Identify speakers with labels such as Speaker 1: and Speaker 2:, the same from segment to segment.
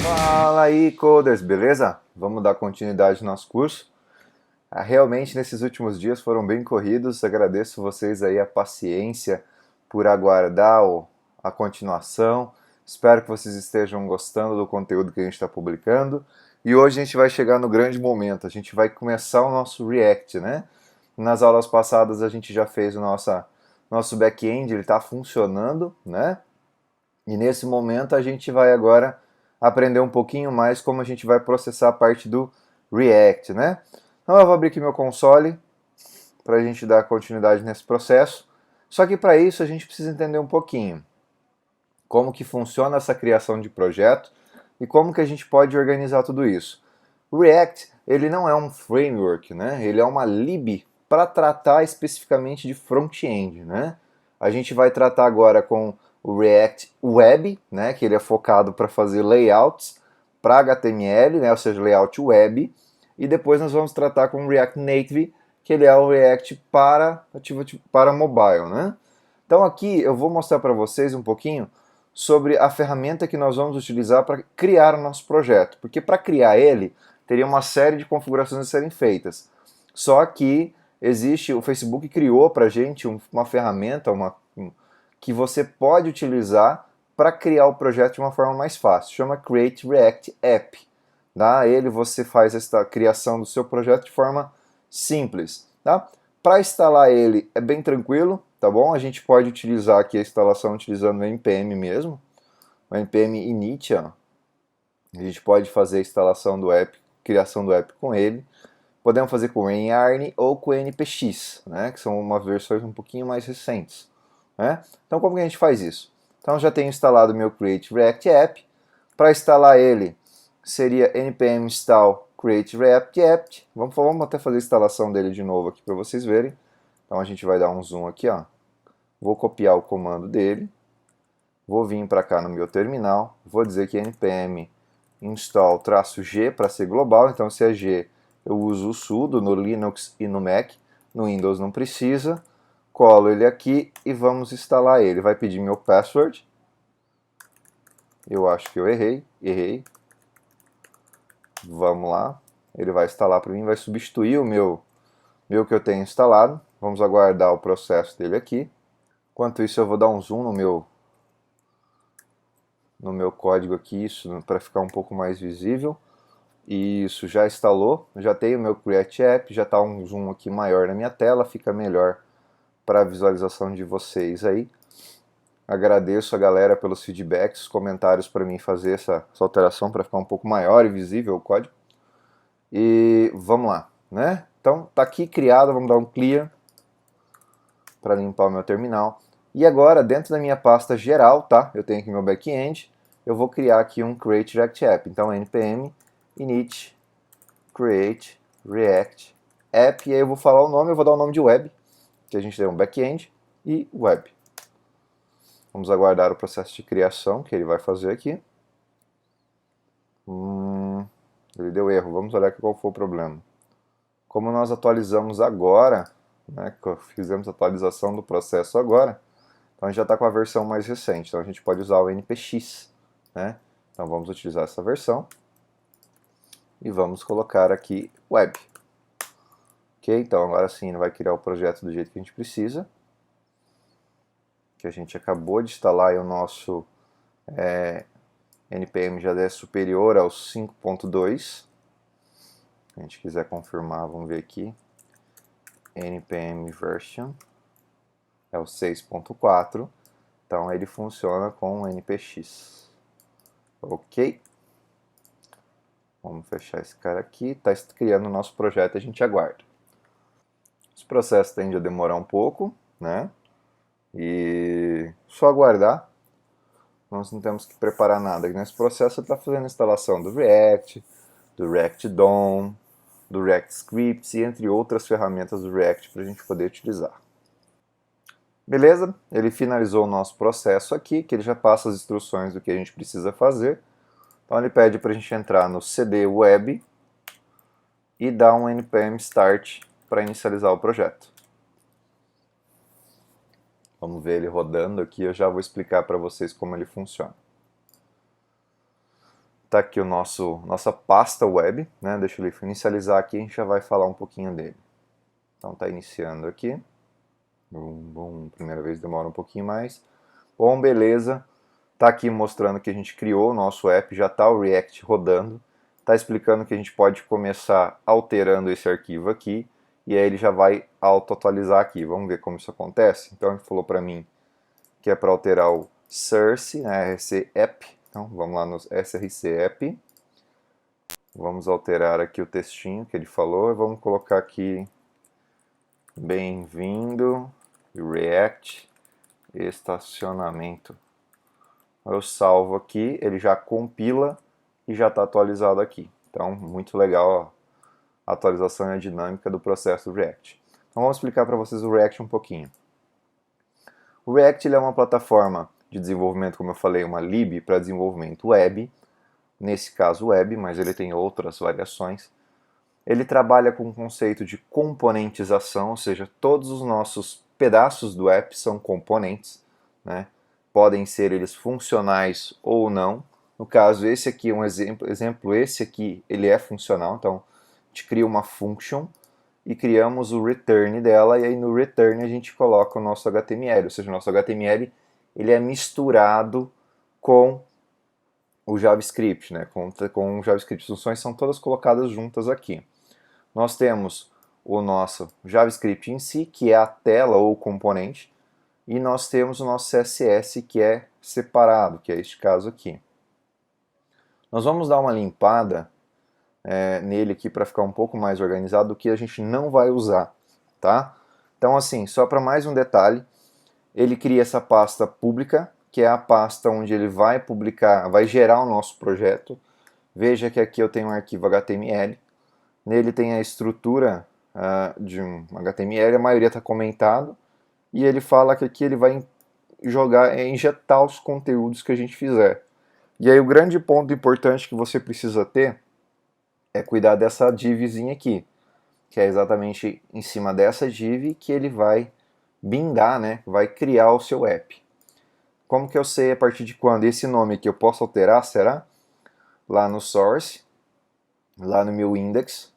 Speaker 1: Fala aí, coders, beleza? Vamos dar continuidade no nosso curso. Realmente, nesses últimos dias foram bem corridos. Agradeço vocês aí a paciência por aguardar a continuação. Espero que vocês estejam gostando do conteúdo que a gente está publicando. E hoje a gente vai chegar no grande momento. A gente vai começar o nosso React, né? Nas aulas passadas a gente já fez o nosso back-end, ele está funcionando, né? E nesse momento a gente vai agora aprender um pouquinho mais como a gente vai processar a parte do React, né? Então eu vou abrir aqui meu console para a gente dar continuidade nesse processo. Só que para isso a gente precisa entender um pouquinho como que funciona essa criação de projeto e como que a gente pode organizar tudo isso. O React, ele não é um framework, né? Ele é uma lib para tratar especificamente de front-end, né? A gente vai tratar agora com o React Web, né, que ele é focado para fazer layouts para HTML, né, ou seja, layout web, e depois nós vamos tratar com o React Native, que ele é o React para mobile, né? Então aqui eu vou mostrar para vocês um pouquinho sobre a ferramenta que nós vamos utilizar para criar o nosso projeto, porque para criar ele teria uma série de configurações a serem feitas. Só que existe, o Facebook criou para a gente uma ferramenta, que você pode utilizar para criar o projeto de uma forma mais fácil. Chama Create React App. Tá? Ele você faz esta criação do seu projeto de forma simples. Tá? Para instalar ele é bem tranquilo, tá bom? A gente pode utilizar aqui a instalação utilizando o npm mesmo, o npm init. Ó. A gente pode fazer a instalação do app, criação do app com ele. Podemos fazer com o Yarn ou com o npx, né? Que são umas versões um pouquinho mais recentes. Né? Então como que a gente faz isso? Então já tenho instalado o meu Create React App. Para instalar ele seria npm install Create React App. Vamos até fazer a instalação dele de novo aqui para vocês verem. Então a gente vai dar um zoom aqui, ó. Vou copiar o comando dele. Vou vir para cá no meu terminal. Vou dizer que npm install -g para ser global. Então se é g eu uso o sudo no Linux e no Mac. No Windows não precisa. Colo ele aqui e vamos instalar ele. Vai pedir meu password. Eu acho que eu errei. Vamos lá. Ele vai instalar para mim, vai substituir o meu que eu tenho instalado. Vamos aguardar o processo dele aqui. Enquanto isso eu vou dar um zoom no meu código aqui, isso para ficar um pouco mais visível. Isso já instalou, já tenho o meu Create App, já está um zoom aqui maior na minha tela, fica melhor para a visualização de vocês aí. Agradeço a galera pelos feedbacks, comentários para mim fazer essa alteração para ficar um pouco maior e visível o código. E vamos lá, né? Então tá aqui criado, vamos dar um clear para limpar o meu terminal. E agora, dentro da minha pasta geral, tá? Eu tenho aqui meu back-end, eu vou criar aqui um Create React App. Então npm init create react app, e aí eu vou falar o nome, eu vou dar o nome de web, que a gente tem um back-end e web. Vamos aguardar o processo de criação que ele vai fazer aqui. Ele deu erro, vamos olhar aqui qual foi o problema. Como nós atualizamos agora, né, fizemos a atualização do processo agora, então a gente já está com a versão mais recente, então a gente pode usar o npx. Né? Então vamos utilizar essa versão e vamos colocar aqui web. Ok, então agora sim ele vai criar o projeto do jeito que a gente precisa. Que a gente acabou de instalar e o nosso npm já é superior ao 5.2. Se a gente quiser confirmar, vamos ver aqui. npm version é o 6.4. Então ele funciona com o npx. Ok? Vamos fechar esse cara aqui. Está criando o nosso projeto e a gente aguarda. Esse processo tende a demorar um pouco, né? E só aguardar. Nós não temos que preparar nada. Nesse processo está fazendo a instalação do React DOM, do React Scripts e entre outras ferramentas do React para a gente poder utilizar. Beleza? Ele finalizou o nosso processo aqui, que ele já passa as instruções do que a gente precisa fazer. Então ele pede para a gente entrar no cd web e dar um npm start para inicializar o projeto. Vamos ver ele rodando aqui, eu já vou explicar para vocês como ele funciona. Tá aqui o nossa pasta web, né? Deixa eu inicializar aqui, a gente já vai falar um pouquinho dele. Então tá iniciando aqui. Primeira vez demora um pouquinho mais. Bom, beleza. Tá aqui mostrando que a gente criou o nosso app, já tá o React rodando. Tá explicando que a gente pode começar alterando esse arquivo aqui e aí ele já vai auto-atualizar aqui. Vamos ver como isso acontece? Então ele falou para mim que é para alterar o source, né, src app. Então vamos lá no src app. Vamos alterar aqui o textinho que ele falou e vamos colocar aqui bem-vindo React estacionamento. Eu salvo aqui, ele já compila e já está atualizado aqui. Então, muito legal a atualização e a dinâmica do processo do React. Então, vamos explicar para vocês o React um pouquinho. O React ele é uma plataforma de desenvolvimento, como eu falei, uma lib para desenvolvimento web, nesse caso web, mas ele tem outras variações. Ele trabalha com o conceito de componentização, ou seja, todos os nossos pedaços do app são componentes, né? Podem ser eles funcionais ou não. No caso, esse aqui é um exemplo, esse aqui ele é funcional, então a gente cria uma function e criamos o return dela, e aí no return a gente coloca o nosso HTML, ou seja, o nosso HTML ele é misturado com o JavaScript, né? com o JavaScript. As funções são todas colocadas juntas aqui. Nós temos o nosso JavaScript em si, que é a tela ou o componente, e nós temos o nosso CSS, que é separado, que é este caso aqui. Nós vamos dar uma limpada nele aqui para ficar um pouco mais organizado do que a gente não vai usar, tá? Então assim, só para mais um detalhe, ele cria essa pasta pública, que é a pasta onde ele vai publicar, vai gerar o nosso projeto. Veja que aqui eu tenho um arquivo HTML, nele tem a estrutura de um HTML, a maioria está comentado, e ele fala que aqui ele vai injetar os conteúdos que a gente fizer. E aí o grande ponto importante que você precisa ter é cuidar dessa divzinha aqui, que é exatamente em cima dessa div que ele vai bindar, né, vai criar o seu app. Como que eu sei a partir de quando? Esse nome aqui eu posso alterar, será? Lá no source, lá no meu index.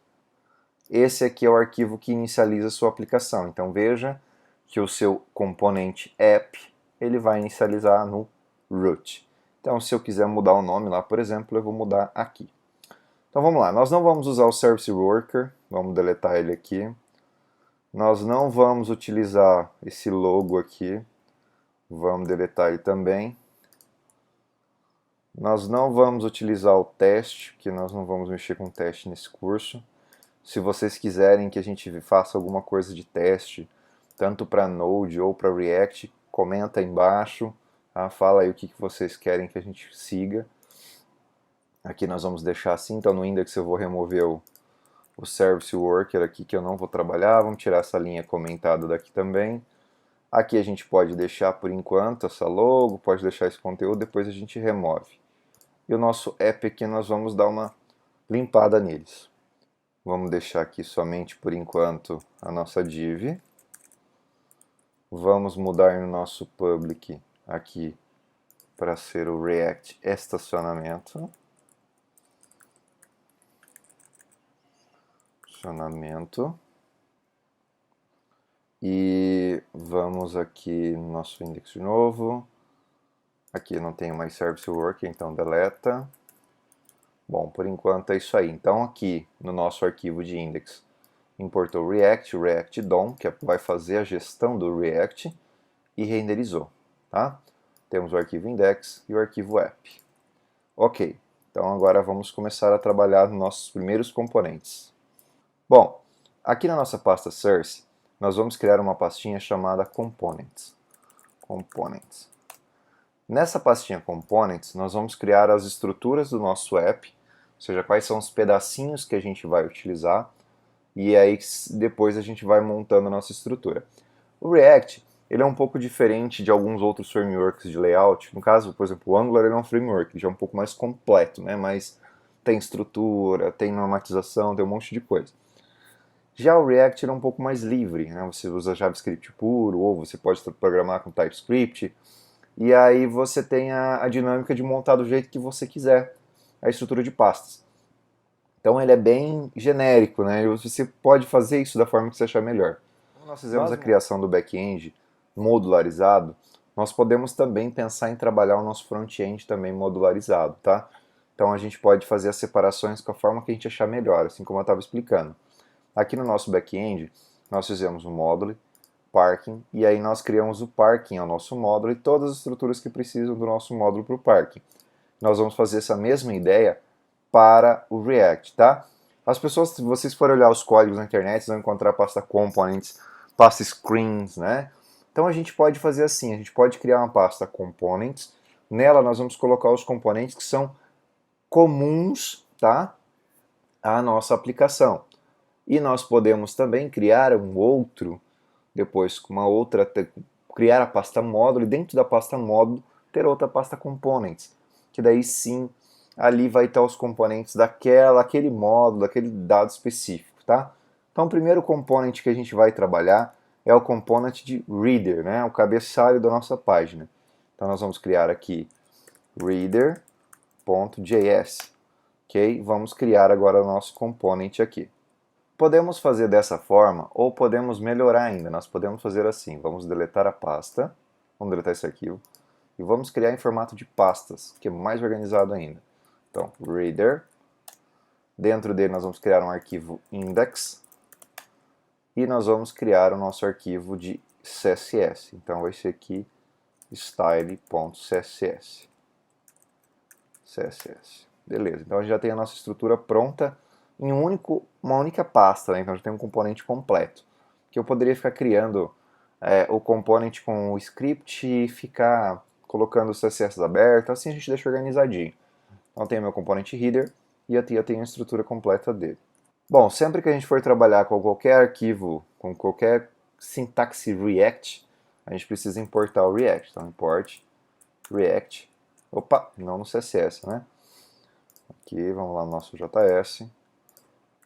Speaker 1: Esse aqui é o arquivo que inicializa a sua aplicação. Então veja que o seu componente app ele vai inicializar no root. Então se eu quiser mudar o nome lá, por exemplo, eu vou mudar aqui. Então vamos lá, nós não vamos usar o service worker, vamos deletar ele aqui. Nós não vamos utilizar esse logo aqui, vamos deletar ele também. Nós não vamos utilizar o teste, que nós não vamos mexer com teste nesse curso. Se vocês quiserem que a gente faça alguma coisa de teste, tanto para Node ou para React, comenta aí embaixo, tá? Fala aí o que vocês querem que a gente siga. Aqui nós vamos deixar assim, então no index eu vou remover o service worker aqui que eu não vou trabalhar, vamos tirar essa linha comentada daqui também. Aqui a gente pode deixar por enquanto essa logo, pode deixar esse conteúdo, depois a gente remove. E o nosso app aqui nós vamos dar uma limpada neles. Vamos deixar aqui somente por enquanto a nossa div. Vamos mudar no nosso public aqui para ser o React estacionamento. E vamos aqui no nosso index de novo. Aqui não tenho mais service worker, então deleta. Bom, por enquanto é isso aí. Então aqui no nosso arquivo de index importou o React DOM, que vai fazer a gestão do React, e renderizou. Tá? Temos o arquivo index e o arquivo app. Ok, então agora vamos começar a trabalhar nos nossos primeiros componentes. Bom, aqui na nossa pasta source, nós vamos criar uma pastinha chamada components. Nessa pastinha components, nós vamos criar as estruturas do nosso app, ou seja, quais são os pedacinhos que a gente vai utilizar, e aí depois a gente vai montando a nossa estrutura. O React, ele é um pouco diferente de alguns outros frameworks de layout. No caso, por exemplo, o Angular ele é um framework, ele já é um pouco mais completo, né? Mas tem estrutura, tem normatização, tem um monte de coisa. Já o React ele é um pouco mais livre, né? Você usa JavaScript puro, ou você pode programar com TypeScript, e aí você tem a dinâmica de montar do jeito que você quiser. a estrutura de pastas. Então ele é bem genérico, né? Você pode fazer isso da forma que você achar melhor. Como nós fizemos a criação do back-end modularizado, nós podemos também pensar em trabalhar o nosso front-end também modularizado, tá? Então a gente pode fazer as separações com a forma que a gente achar melhor, assim como eu estava explicando. Aqui no nosso back-end, nós fizemos um módulo, parking, e aí nós criamos o parking ao nosso módulo e todas as estruturas que precisam do nosso módulo para o parking. Nós vamos fazer essa mesma ideia para o React, tá? As pessoas, se vocês forem olhar os códigos na internet, vocês vão encontrar pasta components, pasta screens, né? Então a gente pode fazer assim, a gente pode criar uma pasta components, nela nós vamos colocar os componentes que são comuns, tá, à nossa aplicação. E nós podemos também criar um outro, depois uma outra, criar a pasta módulo e dentro da pasta módulo ter outra pasta components, que daí sim ali vai estar os componentes daquele módulo, daquele dado específico, tá? Então o primeiro component que a gente vai trabalhar é o component de reader, né, o cabeçalho da nossa página. Então nós vamos criar aqui reader.js, ok? Vamos criar agora o nosso component aqui. Podemos fazer dessa forma ou podemos melhorar ainda. Nós podemos fazer assim, vamos deletar a pasta, vamos deletar esse arquivo e vamos criar em formato de pastas, que é mais organizado ainda. Então, reader, dentro dele nós vamos criar um arquivo index e nós vamos criar o nosso arquivo de CSS. Então vai ser aqui style.css. CSS. Beleza, então a gente já tem a nossa estrutura pronta em uma única pasta, né? Então já tem um componente completo. Que eu poderia ficar criando o component com o script e ficar colocando o CSS aberto, assim a gente deixa organizadinho. Então tem o meu componente header e aqui eu tenho a estrutura completa dele. Bom, sempre que a gente for trabalhar com qualquer arquivo, com qualquer sintaxe React, a gente precisa importar o React. Então import React, opa, não no CSS, né? Aqui, vamos lá no nosso JS,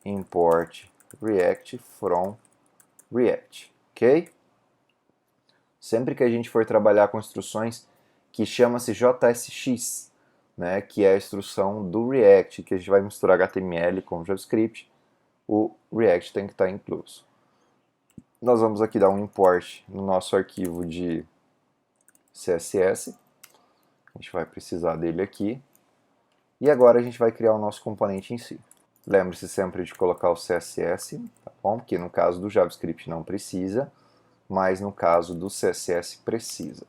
Speaker 1: import React from React, ok? Sempre que a gente for trabalhar com instruções que chama-se JSX, né, que é a instrução do React, que a gente vai misturar HTML com JavaScript, o React tem que estar incluso. Nós vamos aqui dar um import no nosso arquivo de CSS, a gente vai precisar dele aqui, e agora a gente vai criar o nosso componente em si. Lembre-se sempre de colocar o CSS, tá bom? Que no caso do JavaScript não precisa, mas no caso do CSS precisa.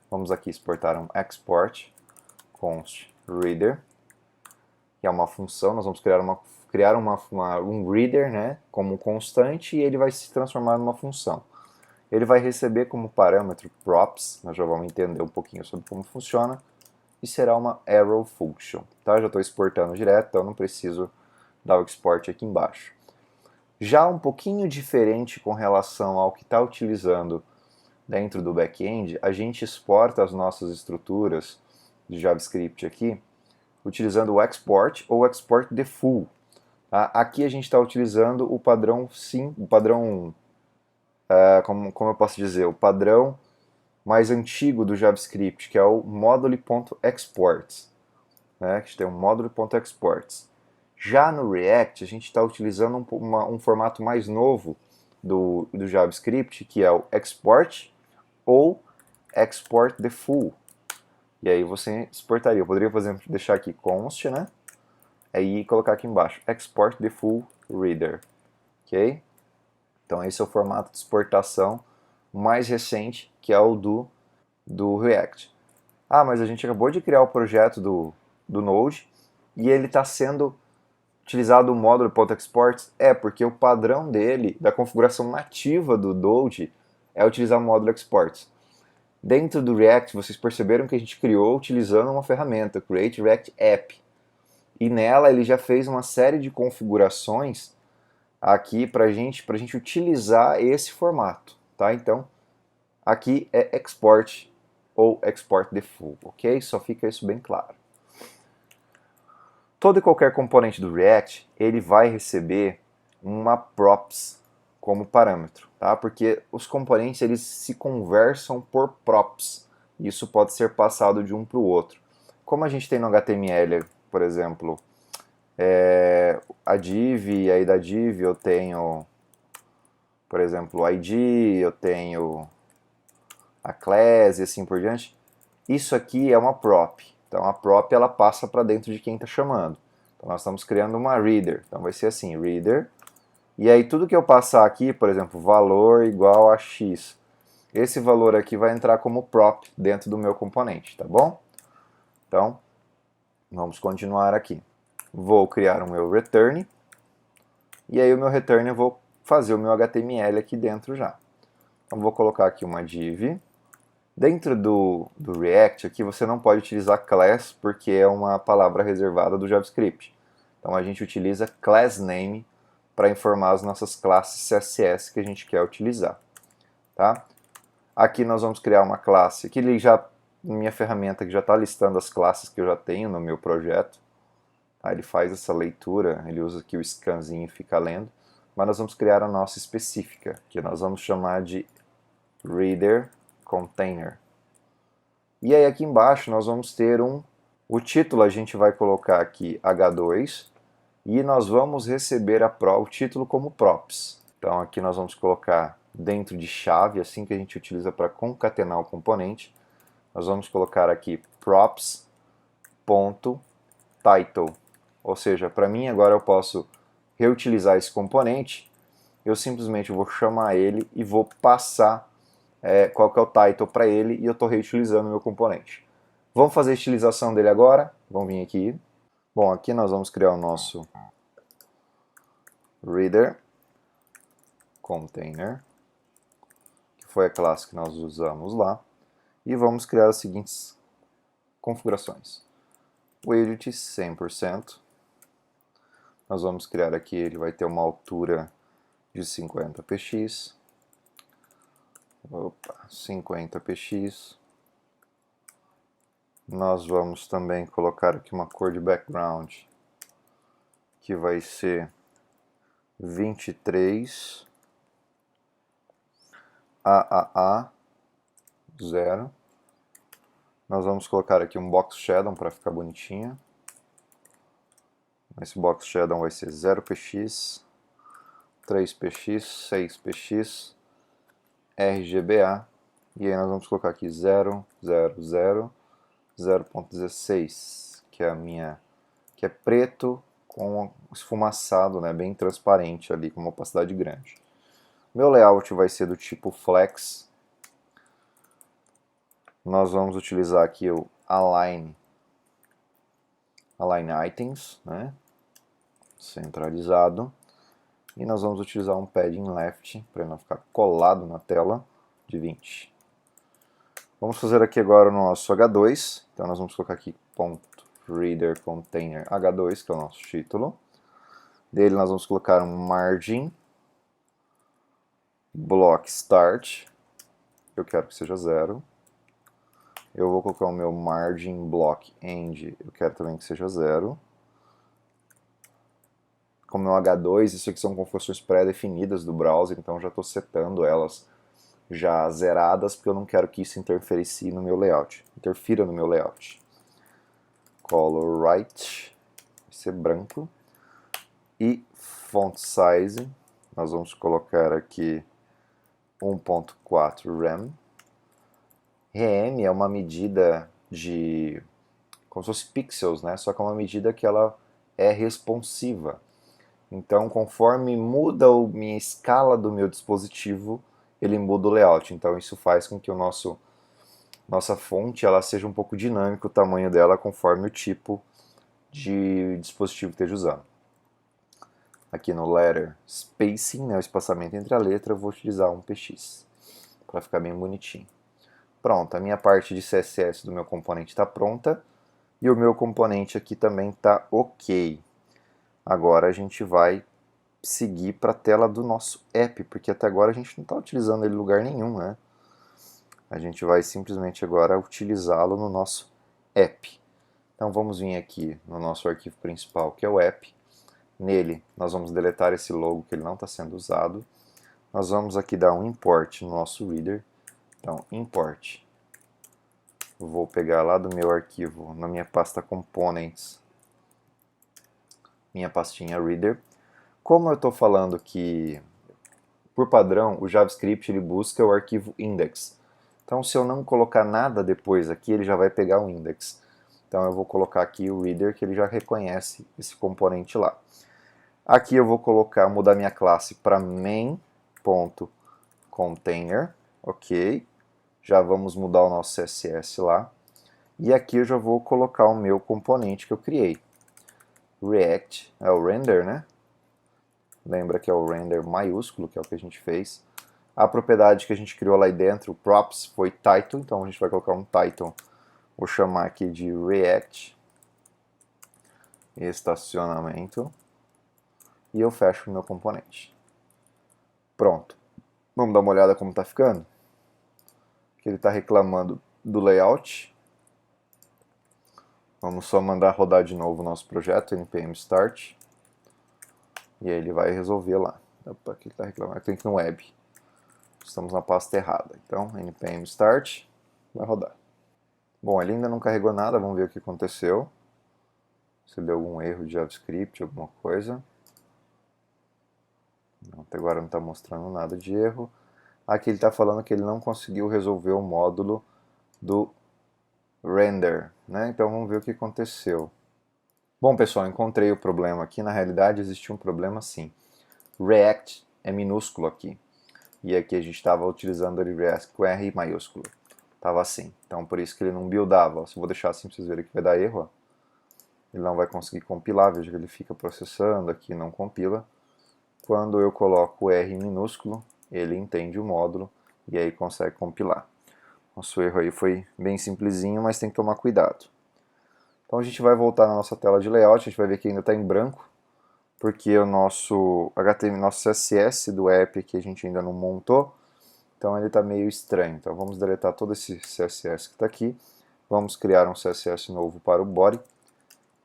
Speaker 1: Vamos aqui exportar um export const reader, que é uma função, nós vamos criar um reader, né, como constante e ele vai se transformar numa função. Ele vai receber como parâmetro props, nós já vamos entender um pouquinho sobre como funciona, e será uma arrow function. Tá? Eu já estou exportando direto, então não preciso dar o export aqui embaixo. Já um pouquinho diferente com relação ao que está utilizando dentro do back-end, a gente exporta as nossas estruturas de JavaScript aqui, utilizando o export ou export default. Tá? Aqui a gente está utilizando o padrão como eu posso dizer, o padrão mais antigo do JavaScript, que é o module.exports, né? Que a gente tem um module.exports. Já no React, a gente está utilizando um formato mais novo do JavaScript, que é o export ou export default. E aí você exportaria. Eu poderia, por exemplo, deixar aqui const, né? Aí colocar aqui embaixo, export default reader. Ok? Então esse é o formato de exportação mais recente, que é o do React. Ah, mas a gente acabou de criar o projeto do Node e ele está sendo utilizado o módulo.exports? É, porque o padrão dele, da configuração nativa do Node, é utilizar o módulo exports. Dentro do React, vocês perceberam que a gente criou utilizando uma ferramenta, Create React App. E nela ele já fez uma série de configurações aqui para a gente utilizar esse formato. Tá? Então, aqui é export ou export default, ok? Só fica isso bem claro. Todo e qualquer componente do React, ele vai receber uma props como parâmetro, tá? Porque os componentes eles se conversam por props. Isso pode ser passado de um para o outro. Como a gente tem no HTML por exemplo, a div, e aí da div eu tenho, por exemplo, o ID, eu tenho a class e assim por diante. Isso aqui é uma prop. Então a prop ela passa para dentro de quem está chamando. Então nós estamos criando uma reader. Então vai ser assim, reader. E aí tudo que eu passar aqui, por exemplo, valor igual a x, esse valor aqui vai entrar como prop dentro do meu componente, tá bom? Então, vamos continuar aqui. Vou criar o meu return, e aí o meu return eu vou fazer o meu HTML aqui dentro já. Então vou colocar aqui uma div. Dentro do React aqui você não pode utilizar class porque é uma palavra reservada do JavaScript. Então a gente utiliza class name para informar as nossas classes CSS que a gente quer utilizar. Tá? Aqui nós vamos criar uma classe, que ele já, minha ferramenta que já está listando as classes que eu já tenho no meu projeto. Tá? Ele faz essa leitura, ele usa aqui o scanzinho e fica lendo. Mas nós vamos criar a nossa específica, que nós vamos chamar de reader container. E aí aqui embaixo nós vamos ter o título a gente vai colocar aqui H2 e nós vamos receber o título como props. Então aqui nós vamos colocar dentro de chave, assim que a gente utiliza para concatenar o componente, nós vamos colocar aqui props.title. Ou seja, para mim agora eu posso reutilizar esse componente, eu simplesmente vou chamar ele e vou passar qual que é o title para ele e eu estou reutilizando o meu componente. Vamos fazer a utilização dele agora. Vamos vir aqui. Bom, aqui nós vamos criar o nosso reader container, que foi a classe que nós usamos lá, e vamos criar as seguintes configurações. Widget 100%. Nós vamos criar aqui, ele vai ter uma altura de 50 px. 50 px. Nós vamos também colocar aqui uma cor de background que vai ser 23 AAA 0. Nós vamos colocar aqui um box shadow para ficar bonitinho. Esse box shadow vai ser 0px, 3px, 6px, RGBA. E aí nós vamos colocar aqui 0, 0, 0, 0.16, que é preto com esfumaçado, né, bem transparente ali, com uma opacidade grande. Meu layout vai ser do tipo flex. Nós vamos utilizar aqui o align items, né, centralizado. E nós vamos utilizar um padding left para ele não ficar colado na tela de 20. Vamos fazer aqui agora o nosso H2. Então nós vamos colocar aqui .reader container H2, que é o nosso título. Dele nós vamos colocar um margin block start. Eu quero que seja 0. Eu vou colocar o meu margin block end. Eu quero também que seja 0. Como é o H2, isso aqui são configurações pré-definidas do browser, então já estou setando elas já zeradas, porque eu não quero que isso interfira no meu layout. Color right, vai ser branco. E font size, nós vamos colocar aqui 1.4 rem. Rem é uma medida de, como se fosse pixels, né? Só que é uma medida que ela é responsiva. Então, conforme muda a minha escala do meu dispositivo, ele muda o layout. Então, isso faz com que nossa fonte ela seja um pouco dinâmico, o tamanho dela, conforme o tipo de dispositivo que esteja usando. Aqui no letter spacing, né, o espaçamento entre a letra, eu vou utilizar 1px, para ficar bem bonitinho. Pronto, a minha parte de CSS do meu componente está pronta, e o meu componente aqui também está ok. Agora a gente vai seguir para a tela do nosso app, porque até agora a gente não está utilizando ele em lugar nenhum, né? A gente vai simplesmente agora utilizá-lo no nosso app. Então vamos vir aqui no nosso arquivo principal, que é o app. Nele nós vamos deletar esse logo que ele não está sendo usado. Nós vamos aqui dar um import no nosso reader. Então import. Vou pegar lá do meu arquivo, na minha pasta components, minha pastinha Reader. Como eu estou falando que, por padrão, o JavaScript ele busca o arquivo index. Então, se eu não colocar nada depois aqui, ele já vai pegar o index. Então, eu vou colocar aqui o Reader, que ele já reconhece esse componente lá. Aqui eu vou mudar minha classe para main.container, ok. Já vamos mudar o nosso CSS lá. E aqui eu já vou colocar o meu componente que eu criei. React, é o render, né? Lembra que é o render maiúsculo, que é o que a gente fez. A propriedade que a gente criou lá dentro, o props, foi title, então a gente vai colocar um title. Vou chamar aqui de React estacionamento. E eu fecho o meu componente. Pronto. Vamos dar uma olhada como está ficando? Que ele está reclamando do layout. Vamos só mandar rodar de novo o nosso projeto, npm start. E aí ele vai resolver lá. Opa, aqui ele está reclamando. Tem que ir no web. Estamos na pasta errada. Então, npm start, vai rodar. Bom, ele ainda não carregou nada, vamos ver o que aconteceu. Se deu algum erro de JavaScript, alguma coisa. Não, até agora não está mostrando nada de erro. Aqui ele está falando que ele não conseguiu resolver o módulo do render, né? Então vamos ver o que aconteceu. Bom, pessoal, encontrei o problema aqui. Na realidade, existia um problema sim. React é minúsculo aqui. E aqui a gente estava utilizando o React com R maiúsculo. Estava assim. Então por isso que ele não buildava. Se eu vou deixar assim para vocês verem que vai dar erro, ó. Ele não vai conseguir compilar. Veja que ele fica processando aqui, não compila. Quando eu coloco o R minúsculo, ele entende o módulo e aí consegue compilar. Nosso erro aí foi bem simplesinho, mas tem que tomar cuidado. Então a gente vai voltar na nossa tela de layout, a gente vai ver que ainda está em branco, porque o nosso HTML, nosso CSS do app que a gente ainda não montou, então ele está meio estranho. Então vamos deletar todo esse CSS que está aqui, vamos criar um CSS novo para o body.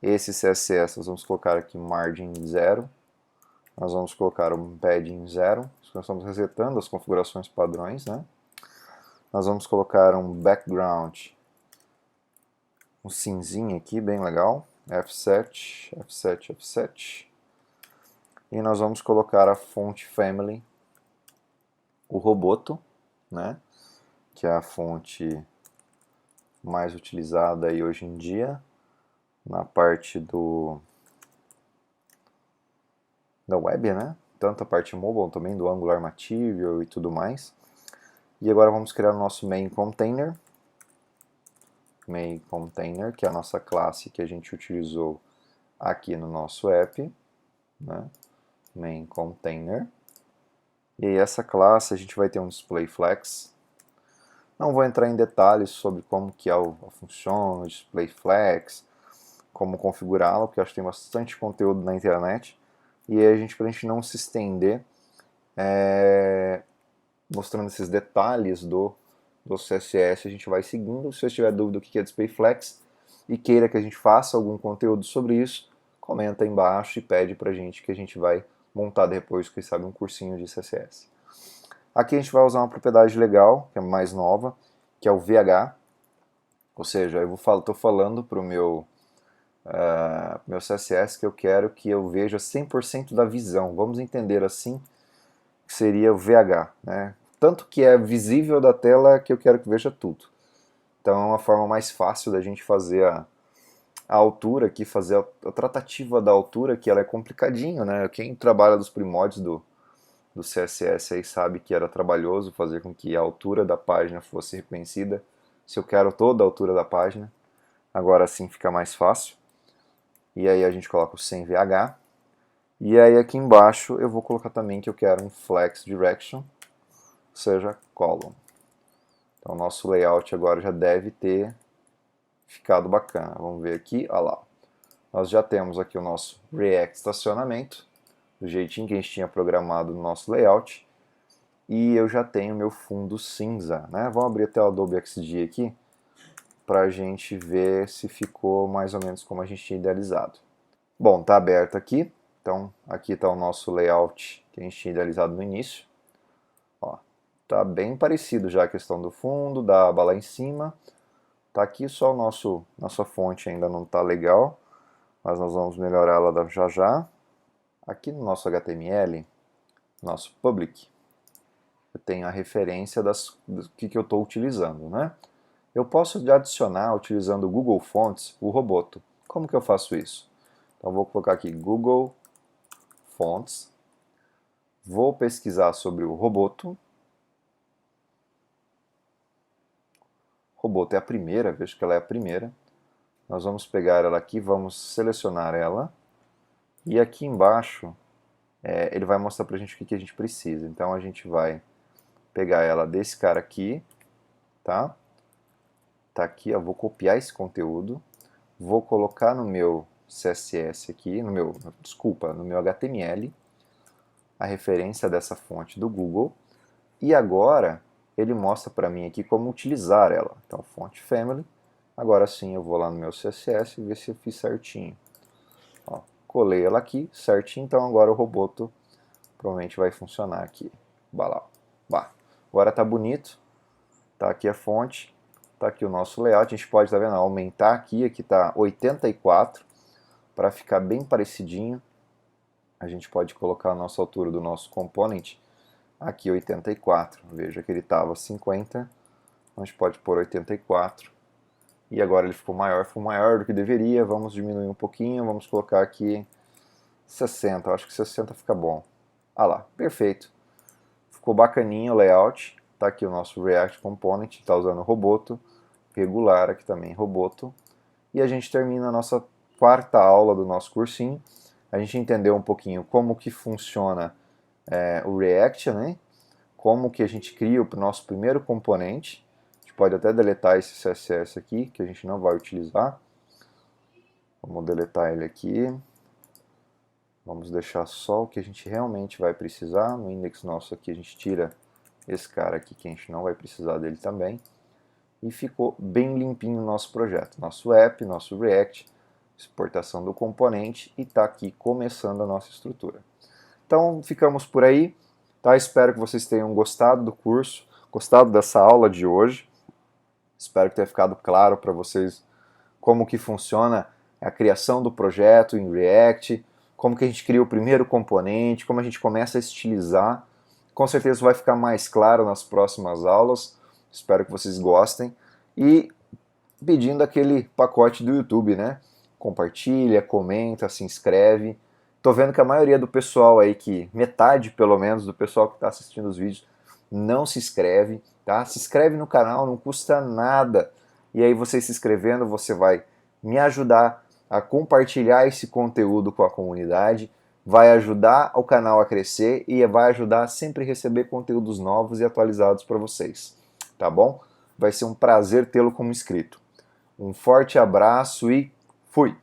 Speaker 1: Esse CSS nós vamos colocar aqui margin 0, nós vamos colocar um padding 0, nós estamos resetando as configurações padrões, né? Nós vamos colocar um background, um cinzinho aqui, bem legal, F7, F7, F7. E nós vamos colocar a fonte family, o Roboto, né? Que é a fonte mais utilizada aí hoje em dia, na parte da web, né? Tanto a parte mobile também, do Angular Material e tudo mais. E agora vamos criar o nosso main container, que é a nossa classe que a gente utilizou aqui no nosso app, né? Main container. E aí essa classe a gente vai ter um display flex. Não vou entrar em detalhes sobre como que funciona o display flex, como configurá-lo, porque acho que tem bastante conteúdo na internet. E aí pra gente não se estender mostrando esses detalhes do CSS, a gente vai seguindo. Se você tiver dúvida do que é display flex e queira que a gente faça algum conteúdo sobre isso, comenta aí embaixo e pede pra gente que a gente vai montar depois, quem sabe, um cursinho de CSS. Aqui a gente vai usar uma propriedade legal, que é mais nova, que é o VH. Ou seja, eu estou falando para o meu CSS que eu quero que eu veja 100% da visão. Vamos entender assim que seria o VH, né? Tanto que é visível da tela que eu quero que veja tudo. Então é uma forma mais fácil da gente fazer a altura aqui, fazer a tratativa da altura, que ela é complicadinho, né? Quem trabalha dos primórdios do CSS aí sabe que era trabalhoso fazer com que a altura da página fosse reconhecida. Se eu quero toda a altura da página, agora sim fica mais fácil. E aí a gente coloca o sem VH. E aí aqui embaixo eu vou colocar também que eu quero um flex direction, ou seja, column. Então o nosso layout agora já deve ter ficado bacana. Vamos ver aqui, olha lá. Nós já temos aqui o nosso React estacionamento, do jeitinho que a gente tinha programado no nosso layout. E eu já tenho meu fundo cinza, né? Vamos abrir até o Adobe XD aqui, para a gente ver se ficou mais ou menos como a gente tinha idealizado. Bom, está aberto aqui. Então, aqui está o nosso layout que a gente tinha idealizado no início. Está bem parecido já a questão do fundo, da aba lá em cima. Está aqui só nossa fonte ainda não está legal. mas nós vamos melhorá-la já já. Aqui no nosso HTML, nosso public, eu tenho a referência do que eu estou utilizando, né? Eu posso adicionar, utilizando o Google Fonts, o Roboto. Como que eu faço isso? Então, vou colocar aqui Google Fonts, vou pesquisar sobre o Roboto. Roboto é a primeira, vejo que ela é a primeira. Nós vamos pegar ela aqui, vamos selecionar ela. E aqui embaixo, ele vai mostrar pra gente o que a gente precisa. Então, a gente vai pegar ela desse cara aqui, tá? Tá aqui, eu vou copiar esse conteúdo, vou colocar no meu CSS aqui, no meu HTML, a referência dessa fonte do Google, e agora ele mostra para mim aqui como utilizar ela. Então, fonte family, agora sim eu vou lá no meu CSS e ver se eu fiz certinho. Ó, colei ela aqui, certinho, então agora o Roboto provavelmente vai funcionar aqui. Bah. Agora tá bonito, tá aqui a fonte, tá aqui o nosso layout, a gente pode, tá vendo, aumentar aqui tá 84, para ficar bem parecidinho. A gente pode colocar a nossa altura do nosso component aqui 84, veja que ele estava 50, a gente pode pôr 84, e agora ele ficou maior do que deveria, vamos diminuir um pouquinho, vamos colocar aqui 60, eu acho que 60 fica bom. Ah lá, perfeito. Ficou bacaninho o layout, tá aqui o nosso React Component, está usando Roboto, regular aqui também Roboto, e a gente termina a nossa quarta aula do nosso cursinho. A gente entendeu um pouquinho como que funciona o React, né? Como que a gente cria o nosso primeiro componente. A gente pode até deletar esse CSS aqui, que a gente não vai utilizar. Vamos deletar ele aqui. Vamos deixar só o que a gente realmente vai precisar. No index nosso aqui a gente tira esse cara aqui, que a gente não vai precisar dele também. E ficou bem limpinho o nosso projeto. Nosso app, nosso React, exportação do componente, e está aqui começando a nossa estrutura. Então ficamos por aí, tá? Espero que vocês tenham gostado do curso, gostado dessa aula de hoje. Espero que tenha ficado claro para vocês como que funciona a criação do projeto em React, como que a gente cria o primeiro componente, como a gente começa a estilizar. Com certeza vai ficar mais claro nas próximas aulas. Espero que vocês gostem. E pedindo aquele pacote do YouTube, né? Compartilha, comenta, se inscreve. Tô vendo que a maioria do pessoal aí, metade pelo menos do pessoal que está assistindo os vídeos, não se inscreve, tá? Se inscreve no canal, não custa nada. E aí você se inscrevendo, você vai me ajudar a compartilhar esse conteúdo com a comunidade, vai ajudar o canal a crescer e vai ajudar a sempre receber conteúdos novos e atualizados para vocês, tá bom? Vai ser um prazer tê-lo como inscrito. Um forte abraço e fui!